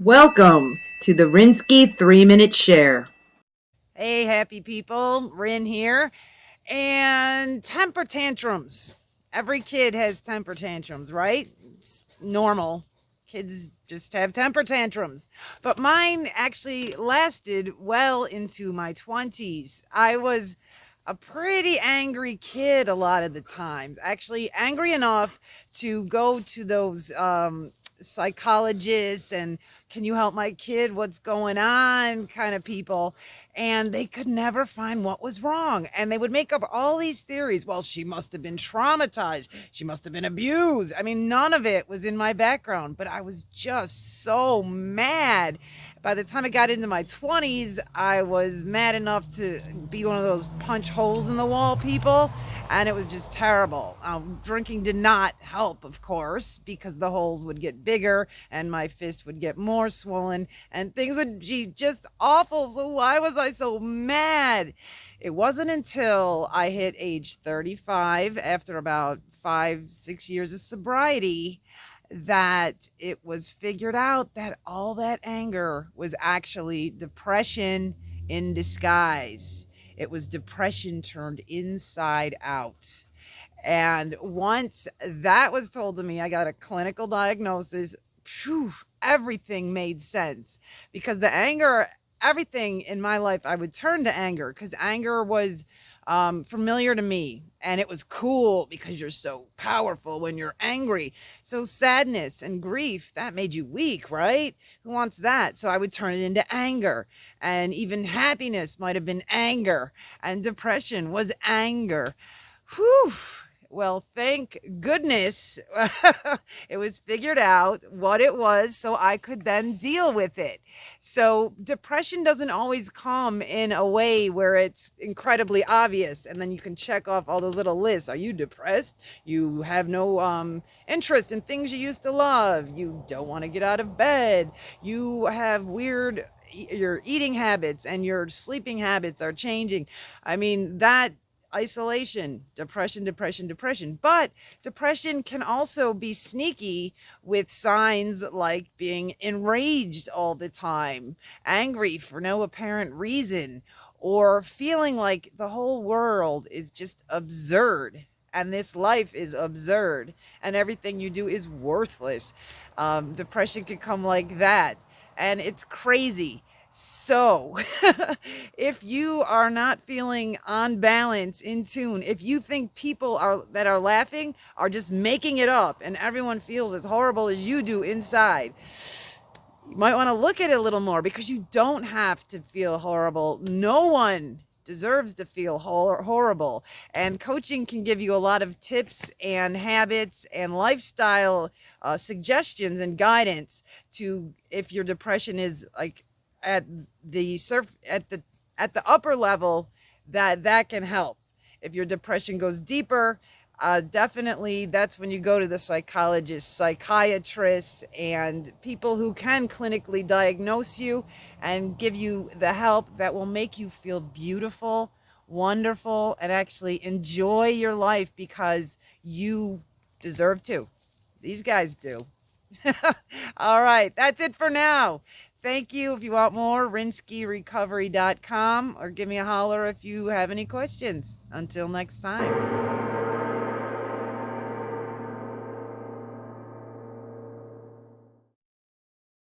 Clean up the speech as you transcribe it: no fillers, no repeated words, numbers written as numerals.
Welcome to the Rinsky 3-Minute Share. Hey, happy people, Rin here. And temper tantrums. Every kid has temper tantrums, right? It's normal. Kids just have temper tantrums. But mine actually lasted well into my 20s. I was a pretty angry kid a lot of the times. Actually, angry enough to go to those psychologists and can you help my kid? What's going on? Kind of people. And they could never find what was wrong. And they would make up all these theories. Well, she must have been traumatized. She must have been abused. I mean, none of it was in my background, but I was just so mad. By the time I got into my 20s, I was mad enough to be one of those punch holes in the wall people. And it was just terrible. Drinking did not help, of course, because the holes would get bigger and my fist would get more swollen and things would be just awful. So why was I so mad? It wasn't until I hit age 35, after about 5, 6 years of sobriety, that it was figured out that all that anger was actually depression in disguise. It was depression turned inside out. And once that was told to me, I got a clinical diagnosis. Phew, everything made sense because the anger, everything in my life, I would turn to anger because anger was familiar to me and it was cool because you're so powerful when you're angry. So sadness and grief, that made you weak, right? Who wants that? So I would turn it into anger. And even happiness might have been anger, and depression was anger. Whew. Well, thank goodness it was figured out what it was so I could then deal with it. So, depression doesn't always come in a way where it's incredibly obvious and then you can check off all those little lists. Are you depressed? You have no interest in things you used to love. You don't want to get out of bed. You have weird your eating habits and your sleeping habits are changing. I mean, that isolation, depression. But depression can also be sneaky with signs like being enraged all the time, angry for no apparent reason, or feeling like the whole world is just absurd. And this life is absurd, and everything you do is worthless. Depression can come like that, and it's crazy. So, if you are not feeling on balance, in tune, if you think people are that are laughing are just making it up and everyone feels as horrible as you do inside, you might want to look at it a little more because you don't have to feel horrible. No one deserves to feel horrible. And coaching can give you a lot of tips and habits and lifestyle suggestions and guidance to if your depression is like at the at the upper level, that can help. If your depression goes deeper, definitely that's when you go to the psychologist, psychiatrists, and people who can clinically diagnose you and give you the help that will make you feel beautiful, wonderful, and actually enjoy your life because you deserve to. These guys do. All right, that's it for now. Thank you. If you want more, rinskyrecovery.com, or give me a holler if you have any questions. Until next time.